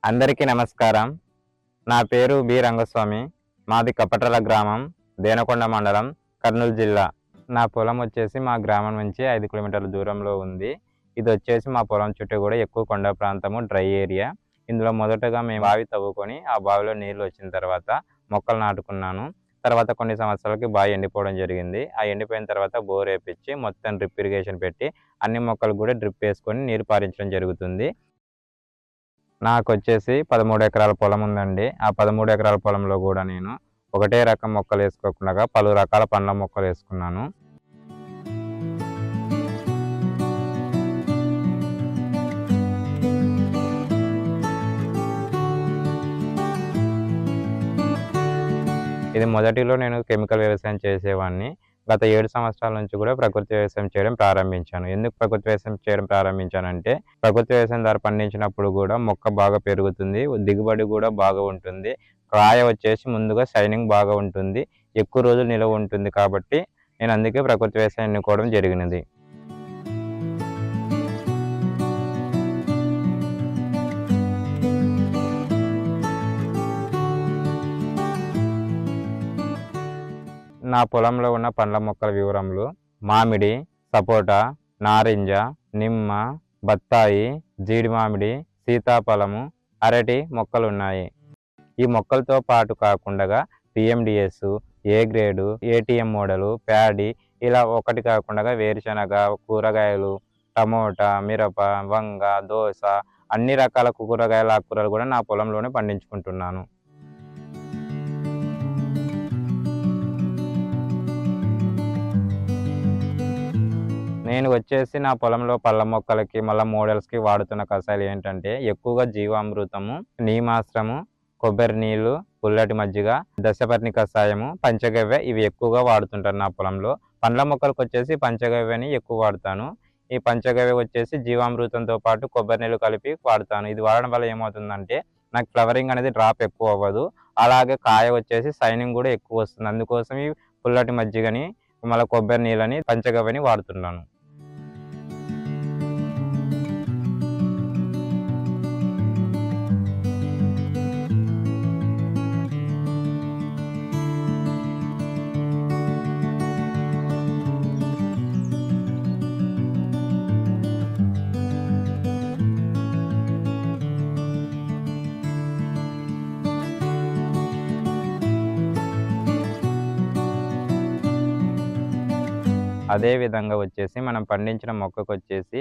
అందరికీ నమస్కారం. నా పేరు బి రంగస్వామి. మాది కపట్రల గ్రామం, దేనకొండ మండలం, కర్నూలు జిల్లా. నా పొలం వచ్చేసి మా గ్రామం నుంచి 5 కిలోమీటర్ల దూరంలో ఉంది. ఇది వచ్చేసి మా పొలం చుట్టూ కూడా ఎక్కువ కొండ ప్రాంతము, డ్రై ఏరియా. ఇందులో మొదటగా మేము బావి తవ్వుకొని ఆ బావిలో నీళ్ళు వచ్చిన తర్వాత మొక్కలు నాటుకున్నాను. తర్వాత కొన్ని సంవత్సరాలకి బావి ఎండిపోవడం జరిగింది. ఆ ఎండిపోయిన తర్వాత బోర్ వేపించి మొత్తం డ్రిప్ ఇరిగేషన్ పెట్టి అన్ని మొక్కలు కూడా డ్రిప్ వేసుకొని నీరు పారించడం జరుగుతుంది. నాకు వచ్చేసి 13 ఎకరాల పొలం ఉందండి. ఆ 13 ఎకరాల పొలంలో కూడా నేను ఒకటే రకం మొక్కలు వేసుకోకుండా పలు రకాల పండ్ల మొక్కలు వేసుకున్నాను. ఇది మొదటిలో నేను కెమికల్ వ్యవసాయం చేసేవాడిని. గత 7 సంవత్సరాల నుంచి కూడా ప్రకృతి వ్యవసాయం చేయడం ప్రారంభించాను. ఎందుకు ప్రకృతి వ్యవసాయం చేయడం ప్రారంభించానంటే, ప్రకృతి వ్యవసాయం ద్వారా పండించినప్పుడు కూడా మొక్క బాగా పెరుగుతుంది, దిగుబడి కూడా బాగా ఉంటుంది, కాయ వచ్చేసి ముందుగా షైనింగ్ బాగా ఉంటుంది, ఎక్కువ రోజులు నిలవ ఉంటుంది. కాబట్టి నేను అందుకే ప్రకృతి వ్యవసాయం ఎన్నుకోవడం జరిగినది. నా పొలంలో ఉన్న పండ్ల మొక్కల వివరములు: మామిడి, సపోటా, నారింజ, నిమ్మ, బత్తాయి, జీడి మామిడి, సీతాఫలము, అరటి మొక్కలు ఉన్నాయి. ఈ మొక్కలతో పాటు కాకుండా PMDS, A grade, ATM model, paddy ఇలా ఒకటి కాకుండా వేరుశనగ, కూరగాయలు, టమోటా, మిరప, వంగ, దోస అన్ని రకాల కూరగాయల ఆకుకూరలు కూడా నా పొలంలోనే పండించుకుంటున్నాను. నేను వచ్చేసి నా పొలంలో పళ్ళ మొక్కలకి మళ్ళీ మోడల్స్కి వాడుతున్న కషాయాలు ఏంటంటే, ఎక్కువగా జీవామృతము, నీమాశ్రము, కొబ్బరి నీళ్ళు, పుల్లటి మజ్జిగ, దశపర్ణి కషాయము, పంచగవ్య ఇవి ఎక్కువగా వాడుతుంటారు నా పొలంలో. పండ్ల మొక్కలకు వచ్చేసి పంచగవ్యని ఎక్కువ వాడతాను. ఈ పంచగవ్య వచ్చేసి జీవామృతంతో పాటు కొబ్బరి నీళ్ళు కలిపి వాడతాను. ఇది వాడడం వల్ల ఏమవుతుందంటే, నాకు ఫ్లవరింగ్ అనేది డ్రాప్ ఎక్కువ అవ్వదు, అలాగే కాయ వచ్చేసి షైనింగ్ కూడా ఎక్కువ వస్తుంది. అందుకోసం ఈ పుల్లటి మజ్జిగని మళ్ళీ కొబ్బరి నీళ్ళని పంచగవ్యని వాడుతున్నాను. అదే విధంగా వచ్చేసి మనం పండించిన మొక్కకు వచ్చేసి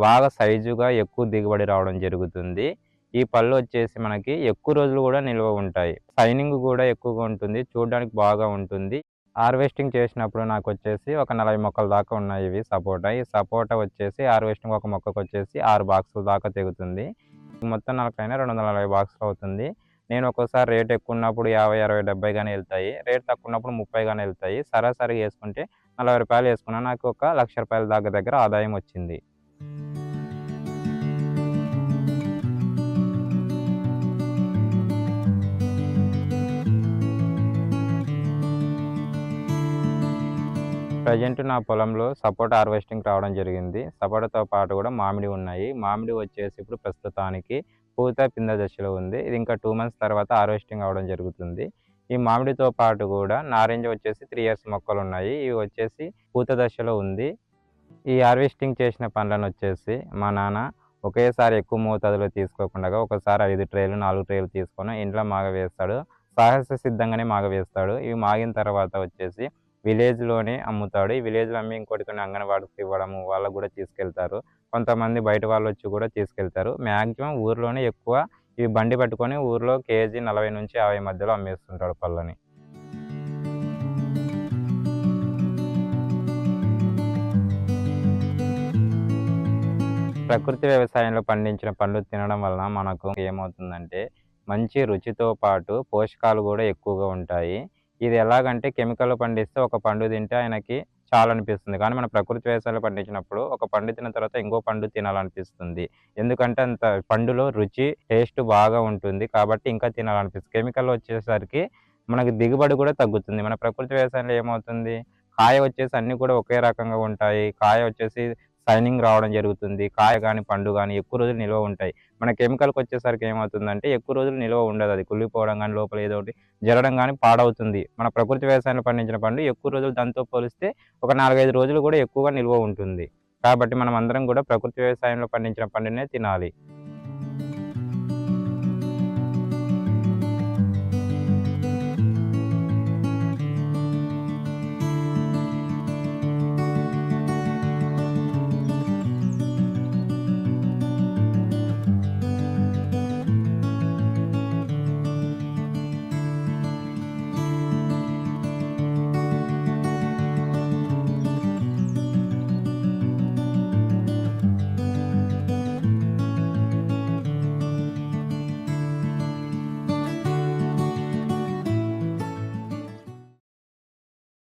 బాగా సైజుగా ఎక్కువ దిగుబడి రావడం జరుగుతుంది. ఈ పళ్ళు వచ్చేసి మనకి ఎక్కువ రోజులు కూడా నిల్వ ఉంటాయి, షైనింగ్ కూడా ఎక్కువగా ఉంటుంది, చూడడానికి బాగా ఉంటుంది. హార్వెస్టింగ్ చేసినప్పుడు నాకు వచ్చేసి ఒక 40 మొక్కల దాకా ఉన్నాయి. ఇవి సపోటా. ఈ సపోటా వచ్చేసి హార్వెస్టింగ్ ఒక మొక్కకు వచ్చేసి 6 బాక్సుల దాకా తెగుతుంది. మొత్తం 240 బాక్సులు అవుతుంది. నేను ఒక్కోసారి రేట్ ఎక్కువ ఉన్నప్పుడు 50, 60, 70 కానీ వెళ్తాయి, రేట్ తక్కువ ఉన్నప్పుడు 30 కానీ వెళ్తాయి. సరాసరి వేసుకుంటే 40 రూపాయలు వేసుకున్నా నాకు ఒక 1,00,000 రూపాయల దగ్గర ఆదాయం వచ్చింది. ప్రజెంట్ నా పొలంలో సపోటా హార్వెస్టింగ్ రావడం జరిగింది. సపోటాతో పాటు కూడా మామిడి ఉన్నాయి. మామిడి వచ్చేసి ఇప్పుడు ప్రస్తుతానికి పూత పింద దశలో ఉంది. ఇది ఇంకా 2 మంత్స్ తర్వాత హార్వెస్టింగ్ అవడం జరుగుతుంది. ఈ మామిడితో పాటు కూడా నారింజ వచ్చేసి 3 ఇయర్స్ మొక్కలు ఉన్నాయి. ఇవి వచ్చేసి పూత దశలో ఉంది. ఈ హార్వెస్టింగ్ చేసిన పండ్లను వచ్చేసి మా నాన్న ఒకేసారి ఎక్కువ మోతాదులో తీసుకోకుండా ఒకసారి 5 ట్రేలు 4 ట్రేలు తీసుకొని ఇంట్లో మాగవేస్తాడు. సాహస సిద్ధంగానే మాగవేస్తాడు. ఇవి మాగిన తర్వాత వచ్చేసి విలేజ్‌లోనే అమ్ముతాడు. ఈ విలేజ్‌లో అమ్మి ఇంకోటికొని అంగన్‌వాడికి ఇవ్వడము, వాళ్ళకి కూడా తీసుకెళ్తారు. కొంతమంది బయట వాళ్ళొచ్చి కూడా తీసుకెళ్తారు. మాక్సిమం ఊర్లోనే ఎక్కువ ఈ బండి పట్టుకొని ఊర్లో కేజీ 40-50 మధ్యలో అమ్మేస్తుంటాడు పళ్ళని. ప్రకృతి వ్యవసాయంలో పండించిన పండ్లు తినడం వలన మనకు ఏమవుతుందంటే మంచి రుచితో పాటు పోషకాలు కూడా ఎక్కువగా ఉంటాయి. ఇది ఎలాగంటే కెమికల్‌లో పండిస్తే ఒక పండు తింటే ఆయనకి చాలనిపిస్తుంది. కానీ మన ప్రకృతి వ్యవసాయంలో పండించినప్పుడు ఒక పండు తిన్న తర్వాత ఇంకో పండు తినాలనిపిస్తుంది. ఎందుకంటే అంత పండులో రుచి, టేస్ట్ బాగా ఉంటుంది. కాబట్టి ఇంకా తినాలనిపిస్తుంది. కెమికల్‌లో వచ్చేసరికి మనకి దిగుబడి కూడా తగ్గుతుంది. మన ప్రకృతి వ్యవసాయంలో ఏమవుతుంది, కాయ వచ్చేసి అన్నీ కూడా ఒకే రకంగా ఉంటాయి. కాయ వచ్చేసి షైనింగ్ రావడం జరుగుతుంది. కాయ గాని, పండు గాని ఎక్కువ రోజులు నిల్వ ఉంటాయి. మన కెమికల్‌కొచ్చేసరికి ఏమవుతుందంటే ఎక్కువ రోజులు నిల్వ ఉండదు. అది కుళ్ళిపోవడం గాని, లోపల ఏదో ఒకటి జరగడం గాని పాడవుతుంది. మన ప్రకృతి వ్యవసాయంలో పండించిన పండు ఎక్కువ రోజులు దాంతో పోలిస్తే ఒక 4, 5 రోజులు కూడా ఎక్కువగా నిల్వ ఉంటుంది. కాబట్టి మనం అందరం కూడా ప్రకృతి వ్యవసాయంలో పండించిన పండునే తినాలి.